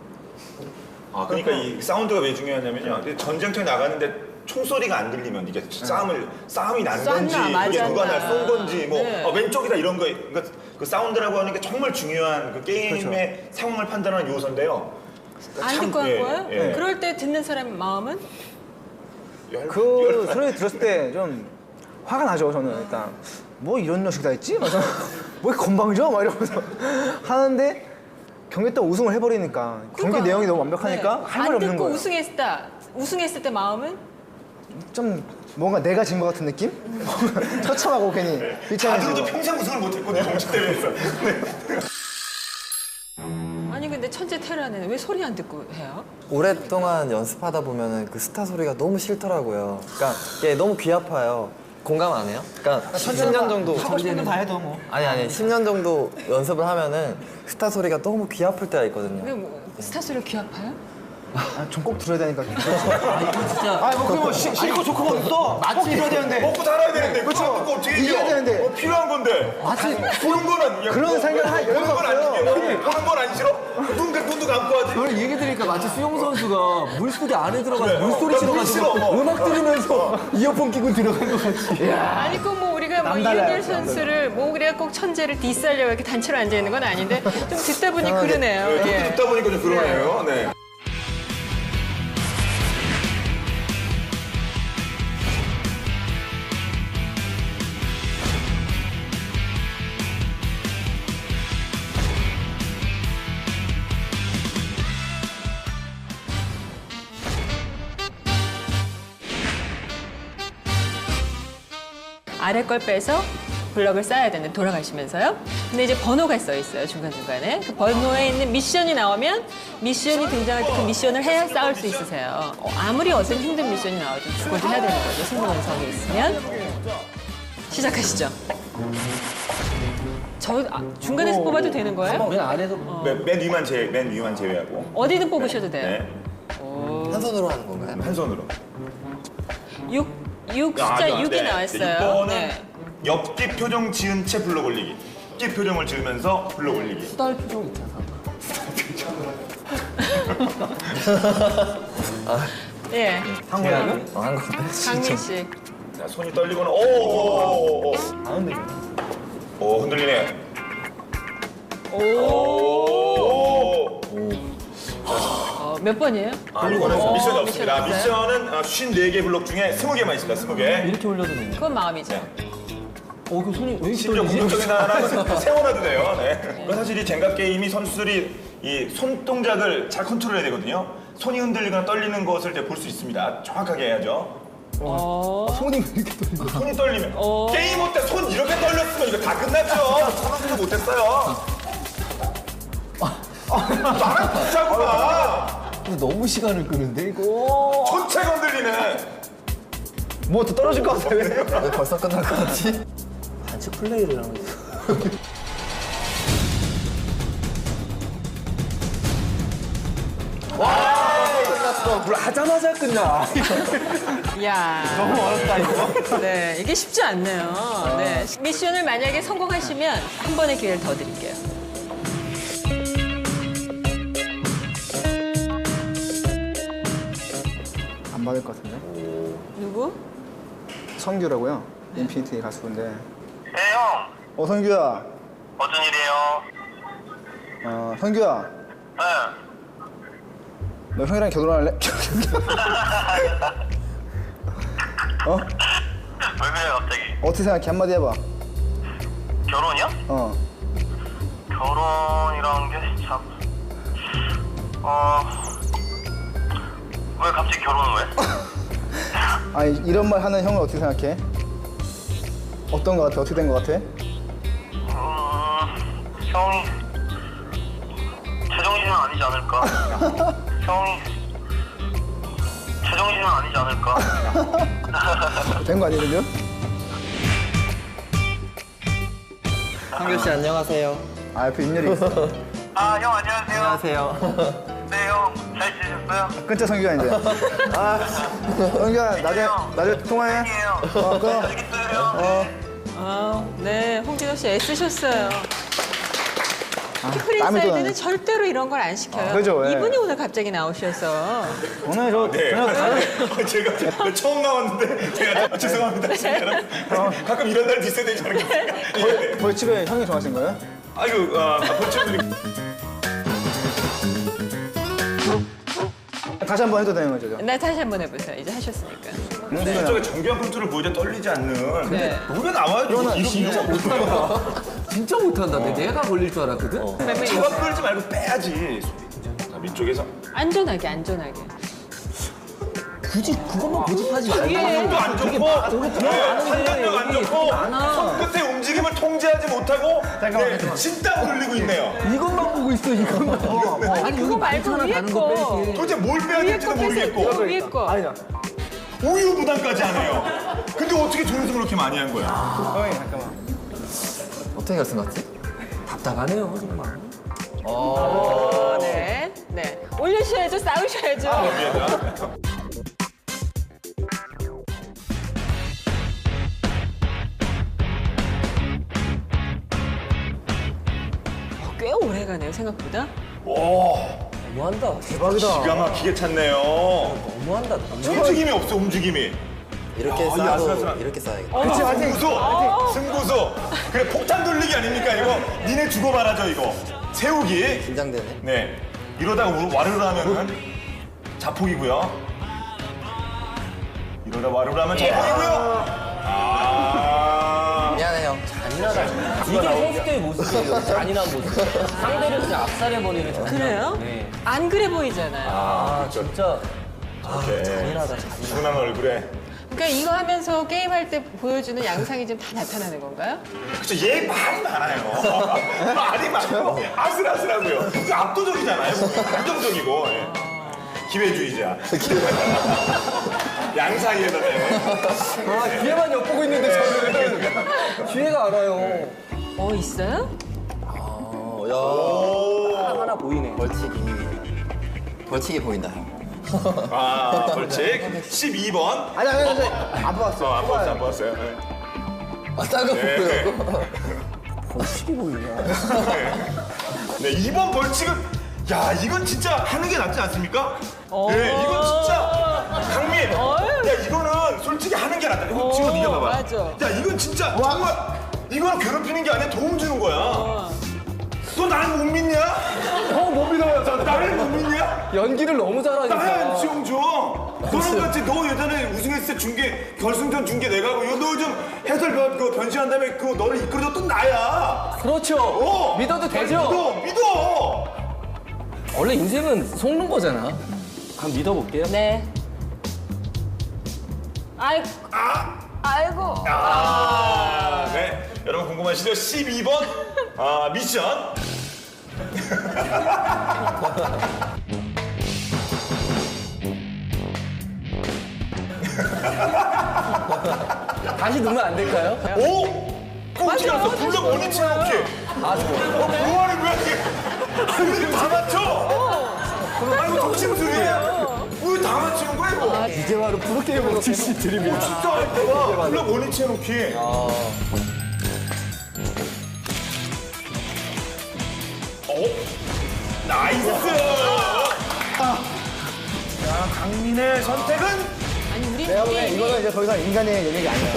아, 그러니까 이 사운드가 왜 중요하냐면요. 전쟁터에 나가는데 총소리가 안 들리면 이게 싸움이 난 건지, 이게 누가 날 쏜 건지, 뭐 네. 왼쪽이다 이런 거, 그러니까 그 사운드라고 하는 게 정말 중요한 그 게임의 상황을 판단하는 요소인데요. 안 참, 듣고 한 예, 거예요? 예. 그럴 때 듣는 사람 마음은? 그 소리 들었을 때 좀 화가 나죠. 저는 일단 뭐 이런 녀석이 다 있지? 그래서 뭐 이렇게 건방져? 막 이러면서 하는데 경기 때 우승을 해버리니까 경기 그러니까. 내용이 너무 완벽하니까 네. 할 말이 없는 안 듣고 거예요. 우승했을 때 마음은? 좀 뭔가 내가 진 것 같은 느낌? 처참하고 괜히 비참해지고. 다들도 평생 우승을 못했거든요, 정치 대회에서. 아니 근데 천재 테란에는 왜 소리 안 듣고 해요? 오랫동안 연습하다 보면은 그 스타 소리가 너무 싫더라고요. 그러니까 이게 너무 귀 아파요. 공감 안 해요? 그러니까 10년 정도 하고 싶은 건 다 해도 뭐. 아니 10년 정도 연습을 하면은 스타 소리가 너무 귀 아플 때가 있거든요. 왜 뭐, 스타 소리가 귀 아파요? 좀 꼭 들어야 되니까. 이거 진짜 뭐 그거 싫고 좋고가 없어. 꼭 들어야 되는데. 먹고 살아야 되는데, 그쵸. 그거 듣고 어떻게 이겨야 이겨? 되는데. 필요한 건데. 보는 건 아니야. 그런 생각을 할 여유가 보는 건 안 없어요. 이겨. 보는 건 안 싫어? 눈도 감고 하지. 그걸 얘기 들으니까 마치 수영 선수가 물속에 안에 들어가서 물소리 싫어. 싫어가지고 음악 들으면서 이어폰 끼고 들어간 것 같이. 아니 꼭 뭐 우리가 뭐 남달라요, 이윤열 선수를 뭐 그래야 꼭 천재를 디스하려고 이렇게 단체로 앉아 있는 건 아닌데 좀 듣다 보니 그러네요. 예. 듣다 보니까 좀 그러네요. 네. 아래 걸 빼서 블럭을 쌓아야 되는데 돌아가시면서요. 근데 이제 번호가 써 있어요. 중간중간에. 그 번호에 있는 미션이 나오면 미션이 등장할 때 그 미션을 해야 쌓을 수 있으세요. 아무리 어떤 힘든 미션이 나와도 죽어도 해야 되는 거죠. 승부공성이 있으면. 시작하시죠. 중간에서 뽑아도 되는 거예요? 맨 아래서 맨 위만 제외하고. 어디든 뽑으셔도 돼요. 네. 한 손으로 하는 건가요? 한 손으로. 6 숫자 6이 나왔어요. 6번은 네. 옆뒤 표정 지은 채 블럭 올리기. 옆뒤 표정을 지으면서 블럭 올리기. 수달 표정 있잖아. 예. 한 거야? 한 건데. 강민 씨. 자, 손이 떨리거나 오. 안 흔들려. 오, 흔들리네. 오. 몇 번이에요? 이거는 미션이 없습니다. 미션 미션은 54개 블럭 중에 20개만 있습니다. 20개. 이렇게 올려도 되네. 그건 마음이죠. 그 손이 왜 이렇게 심지어 떨리지? 공격적인 하나는 세워놔도 돼요. 네. 사실 이 젠가 게임이 선수들이 이 손동작을 잘 컨트롤해야 되거든요. 손이 흔들리거나 떨리는 것을 볼 수 있습니다. 정확하게 해야죠. 손이 왜 이렇게 떨려? 손이 떨리면 게임 할 때 손 이렇게 떨렸으면 이거 다 끝났죠. 선수도 못했어요. 나랑 붙자구나. 너무 시간을 끄는데 이거. 전체가 흔들리네. 뭐 또 떨어질 것 같아. 왜 벌써 끝날 것 같지? 단체 플레이를 하고 있어. 끝났어. 물 하자마자 끝나. 이야. 너무 어렵다 이거. 네, 이게 쉽지 않네요. 네. 미션을 만약에 성공하시면 한 번의 기회를 더 드릴게요. 안 받을 것 같은데. 누구? 성규라고요. 인피니티 가수인데. 네, 형. 성규야. 어쩐 일이에요? 성규야. 네. 너 형이랑 결혼할래? 어? 왜 그래, 갑자기? 어떻게 생각해? 한마디 해봐. 결혼이요? 결혼이란 게 참. 왜 갑자기 결혼을 왜? 아니, 이런 말 하는 형을 어떻게 생각해? 어떤 거 같아? 어떻게 된 거 같아? 형이 제정신은 아니지 않을까? 형이 제정신은 아니지 않을까? 된 거 아니거든요? 한규 씨 안녕하세요. 아, 옆에 윤열이 있어. 형 안녕하세요. 안녕하세요. 네, 형. 잘 지내셨어요? 끊자, 성규야, 이제. 성규야, 나중에 통화해. 팬이에요. 그럼. 알겠어요. 네, 홍진호 씨 애쓰셨어요. 티프리 땀이 또 사이드는 나네. 절대로 이런 걸 안 시켜요. 그죠, 예. 이분이 오늘 갑자기 나오셔서. 오늘 제가 처음 나왔는데 제가 죄송합니다. 가끔 이런 날도 있어야 되지 않겠어요? 벌칙을 형이 정하신 거예요? 아이고, 벌칙을 다시 한 번 해도 되는 거죠? 네, 다시 한번 해보세요. 이제 하셨으니까. 저쪽에 정교한 컨트롤 보여줘 떨리지 않는. 네. 노래 나와요. 이거 진짜 못한다. 진짜 못한다. 내가 걸릴 줄 알았거든. 잡아 끌지 말고 빼야지. 자, 밑쪽에서. 안전하게. 굳이 그것만 고집하지 말고. 힘도 안 좋고, 판단력 안 좋고, 손끝의 움직임을 통제하지 못하고, 진땀 흘리고 있네요. 이것만 보고 있어, 이것만. 아니, 그거 말고 위에 거. 도대체 뭘 빼야 위에 될지도 거 빼세요. 모르겠고, 위에 거. 아니야. 우유 부담까지 하네요. 근데 어떻게 조연승을 그렇게 많이 한 거야? 형이, 잠깐만. 어떻게 결승갔지? 답답하네요, 정말. 네. 올리셔야죠, 싸우셔야죠. 꽤 오래 가네요, 생각보다. 너무한다. 대박이다. 기가 막히게 찼네요. 너무한다. 움직임이 없어, 움직임이. 이렇게 이 쌓아도 아슬아슬한. 이렇게 쌓야겠다. 그치, 맞지? 승부수. 그래, 폭탄 돌리기 아닙니까, 이거? 니네 주고 말하죠, 이거. 세우기. 긴장되네. 네. 이러다가 와르르 하면은 자폭이고요. 이러다 와르르 하면 자폭이고요. 미안해 형. 잔인하다. 이게 선수 때의 모습이에요. 잔인한 모습. 상대를 그냥 압살해버리는 잔인한. 그래요? 네. 안 그래 보이잖아요. 진짜. 잔인하다. 순한 얼굴에. 그러니까 이거 하면서 게임할 때 보여주는 양상이 좀 다 나타나는 건가요? 그쵸, 얘 말이 많아요. 말이 많고 아슬아슬하고요. 그 압도적이잖아요. 안정적이고. 예. 기회주의자. 양 사이에다가. 뒤에만 엿보고 있는데 저는 뒤에가 알아요. 있어요? 야. 하나 보이네. 벌칙이 보인다 형. 벌칙 12번. 아니, 안 봤어. 안 봤어요. 네. 따가 보여요. 벌칙이 보이냐. 네, 이번 벌칙은 야, 이건 진짜 하는 게 낫지 않습니까? 네, 이건 진짜 강민. 야, 이거는 솔직히 하는 게 낫다. 이거 지금 네가 봐봐. 맞아. 야, 이건 진짜 정말 이거는 괴롭히는 게 아니라 도움 주는 거야. 너 나를 못 믿냐? 못 믿어요. 나를 못 믿냐? 연기를 너무 잘하니까. 나야 지용줘. 너는 같이 너 예전에 우승했을 때 중계 결승전 중계 내가 하고 너 좀 해설 변신한 다음에 그 너를 이끌어줬던 나야. 그렇죠. 믿어도 되죠. 믿어. 원래 인생은 속는 거잖아. 한번 믿어볼게요. 네. 아이고. 네. 여러분 궁금하시죠? 12번 미션. 다시 넣으면 안 될까요? 오! 어떻게 알았어? 물론 원위치 해놓기. 뭐하는 거야 이게? 우리 다 맞춰? 아이고 덕심술이에요. 왜 다 맞추는 거야 이거? 이제 바로 프로게이머 출신 드립니다. 진짜 알거야. 물론 원위치 해놓기. 나이스! 자, 강민의 선택은? 아니, 우리 내가 보기엔 이거는 이제 더 이상 인간의 영역이 아니야.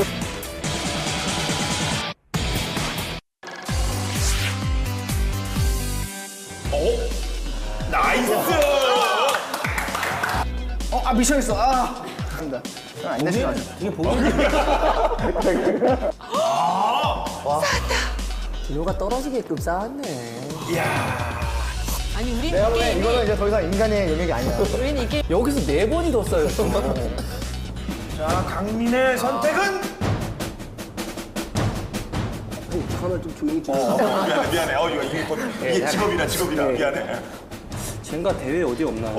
나이스! 미션 있어. 감사합니다. 안 되시면 이게 보기 진호가 떨어지게끔 쌓았네. 아니 우리 내가 보기엔 게임이 이거는 이제 더 이상 인간의 영역이 아니야. 우리는 이게 여기서 4번이 더 쌓였어. 자, 강민의 선택은? 하나 좀 조용히 좀. 미안해. 이게 직업이라. 미안해. 젠가 대회 어디 없나요?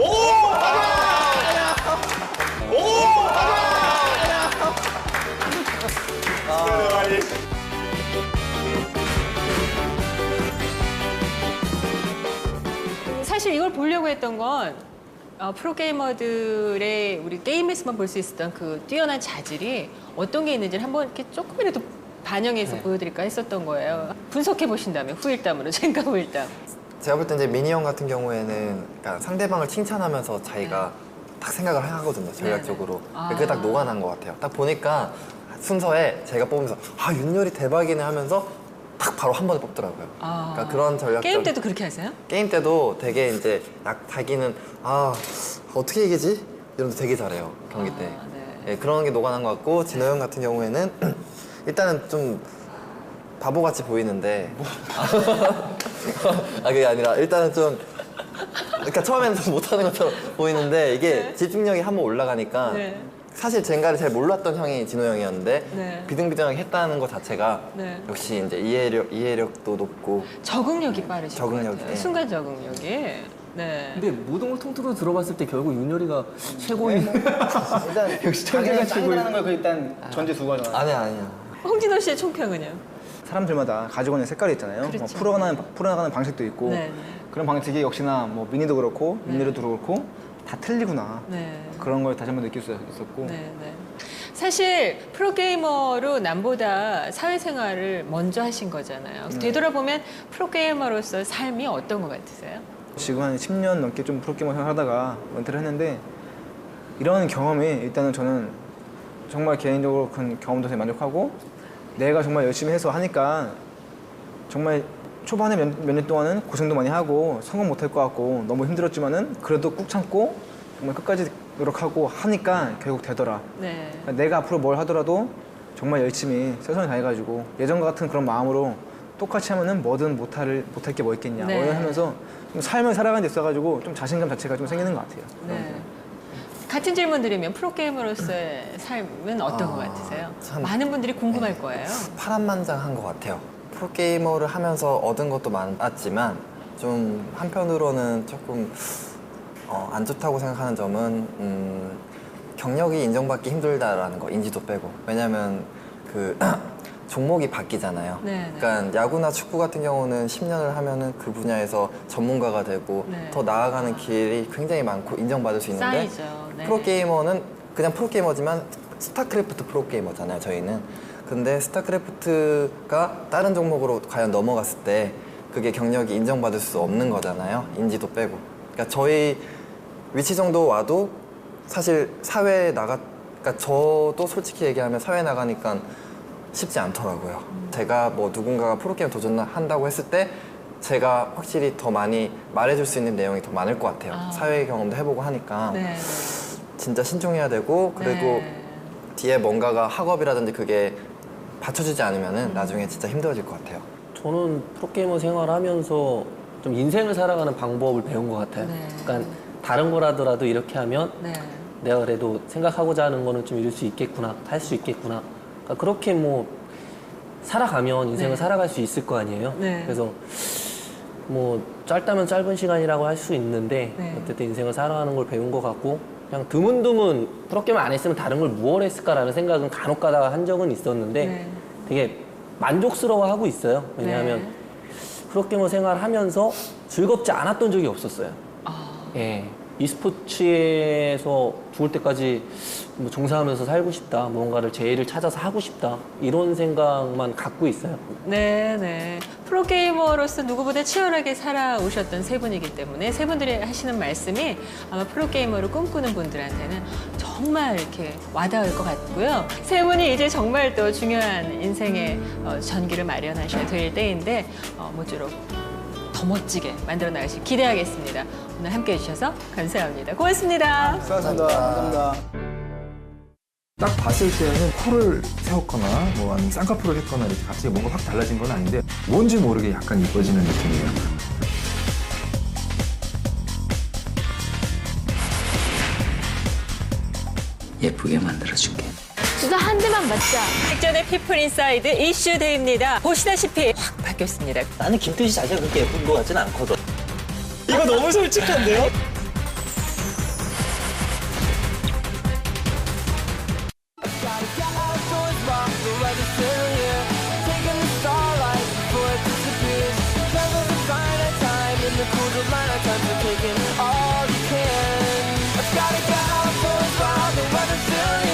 사실 이걸 보려고 했던 건 프로게이머들의 우리 게임에서만 볼 수 있었던 그 뛰어난 자질이 어떤 게 있는지를 한번 이렇게 조금이라도 반영해서 보여드릴까 했었던 거예요. 분석해 보신다면 후일담으로 젠가 후일담. 제가 볼 때 이제 미니 형 같은 경우에는 그러니까 상대방을 칭찬하면서 자기가 딱 생각을 하거든요, 전략적으로. 그게 딱 녹아난 것 같아요. 딱 보니까 순서에 제가 뽑으면서 윤열이 대박이네 하면서 딱 바로 한 번에 뽑더라고요. 그러니까 그런 전략. 게임 때도 그렇게 하세요? 게임 때도 되게 이제 자기는 어떻게 이기지? 이러면서 되게 잘해요, 경기 때. 네, 그런 게 녹아난 것 같고, 진호 형 같은 경우에는 일단은 좀 바보같이 보이는데 그게 아니라 일단은 좀 그러니까 처음에는 좀 못하는 것처럼 보이는데 이게 집중력이 한번 올라가니까 사실 젠가를 잘 몰랐던 형이 진호 형이었는데 비등비등하게 했다는 것 자체가 역시 이제 이해력도 높고 적응력이 빠르신 것 적응력이, 같아요. 네. 순간 적응력이. 근데 모든 걸 통틀어 들어봤을 때 결국 윤열이가 최고인. 일단 역시 자기가 천재가 최고인. 짱이라는 걸 일단 전제 두고 하잖아. 아니야. 홍진호 씨의 총평은요? 사람들마다 가지고 있는 색깔이 있잖아요. 뭐 풀어나가는 방식도 있고 그런 방식이 역시나 뭐 미니도 그렇고 윤열이도 그렇고 다 틀리구나. 그런 걸 다시 한번 느낄 수 있었고. 사실 프로게이머로 남보다 사회생활을 먼저 하신 거잖아요. 되돌아보면 프로게이머로서의 삶이 어떤 것 같으세요? 지금 한 10년 넘게 좀 프로게이머 생활하다가 은퇴를 했는데 이런 경험이 일단은 저는 정말 개인적으로 큰 경험도 되게 만족하고 내가 정말 열심히 해서 하니까 정말 초반에 몇 년 동안은 고생도 많이 하고 성공 못할 것 같고 너무 힘들었지만은 그래도 꾹 참고 정말 끝까지 노력하고 하니까 결국 되더라. 내가 앞으로 뭘 하더라도 정말 열심히 최선을 다해가지고 예전과 같은 그런 마음으로 똑같이 하면은 뭐든 못할 게 뭐 있겠냐. 하면서 좀 삶을 살아가는 데 있어가지고 좀 자신감 자체가 좀 생기는 것 같아요. 같은 질문 드리면 프로게이머로서의 삶은 어떤 것 같으세요? 많은 분들이 궁금할 거예요. 파란만장한 것 같아요. 프로게이머를 하면서 얻은 것도 많았지만 좀 한편으로는 조금 안 좋다고 생각하는 점은 경력이 인정받기 힘들다라는 거, 인지도 빼고. 왜냐면 그 종목이 바뀌잖아요. 그러니까 야구나 축구 같은 경우는 10년을 하면은 그 분야에서 전문가가 되고 더 나아가는 길이 굉장히 많고 인정받을 수 있는데 프로게이머는 그냥 프로게이머지만 스타크래프트 프로게이머잖아요, 저희는. 근데 스타크래프트가 다른 종목으로 과연 넘어갔을 때 그게 경력이 인정받을 수 없는 거잖아요, 인지도 빼고. 그러니까 저희 위치 정도 와도 사실 사회에 그러니까 저도 솔직히 얘기하면 사회에 나가니까 쉽지 않더라고요. 제가 뭐 누군가가 프로게임 도전한다고 했을 때 제가 확실히 더 많이 말해줄 수 있는 내용이 더 많을 것 같아요. 사회 경험도 해보고 하니까 진짜 신중해야 되고 그리고 뒤에 뭔가가 학업이라든지 그게 받쳐주지 않으면 나중에 진짜 힘들어질 것 같아요. 저는 프로게이머 생활하면서 좀 인생을 살아가는 방법을 배운 것 같아요. 그러니까 다른 거라더라도 이렇게 하면 내가 그래도 생각하고자 하는 거는 좀 이룰 수 있겠구나, 할 수 있겠구나. 그러니까 그렇게 뭐 살아가면 인생을 살아갈 수 있을 거 아니에요. 그래서 뭐 짧다면 짧은 시간이라고 할 수 있는데 어쨌든 인생을 살아가는 걸 배운 것 같고 그냥 드문드문 프로게이머 안 했으면 다른 걸 무얼 했을까라는 생각은 간혹 가다가 한 적은 있었는데 되게 만족스러워하고 있어요. 왜냐하면 프로게이머 생활하면서 즐겁지 않았던 적이 없었어요. e스포츠에서 죽을 때까지 뭐 종사하면서 살고 싶다, 뭔가를 제의를 찾아서 하고 싶다 이런 생각만 갖고 있어요. 프로게이머로서 누구보다 치열하게 살아오셨던 세 분이기 때문에 세 분들이 하시는 말씀이 아마 프로게이머를 꿈꾸는 분들한테는 정말 이렇게 와닿을 것 같고요. 세 분이 이제 정말 또 중요한 인생의 전기를 마련하셔야 될 때인데 모쪼록 더 더 멋지게 만들어 나가실 기대하겠습니다. 오늘 함께해 주셔서 감사합니다. 고맙습니다. 수고하셨습니다. 감사합니다. 딱 봤을 때는 코를 세웠거나 뭐 아니면 쌍꺼풀을 했거나 이렇게 갑자기 뭔가 확 달라진 건 아닌데 뭔지 모르게 약간 이뻐지는 느낌이에요. 예쁘게 만들어줄게. 주사 한 대만 맞자. 직전의 피플 인사이드 이슈 데이입니다. 보시다시피 확 바뀌었습니다. 나는 김태희 자체가 그렇게 예쁜 것 같진 않거든. 이거 너무 솔직한데요? Gotta get outdoors while the weather's still here.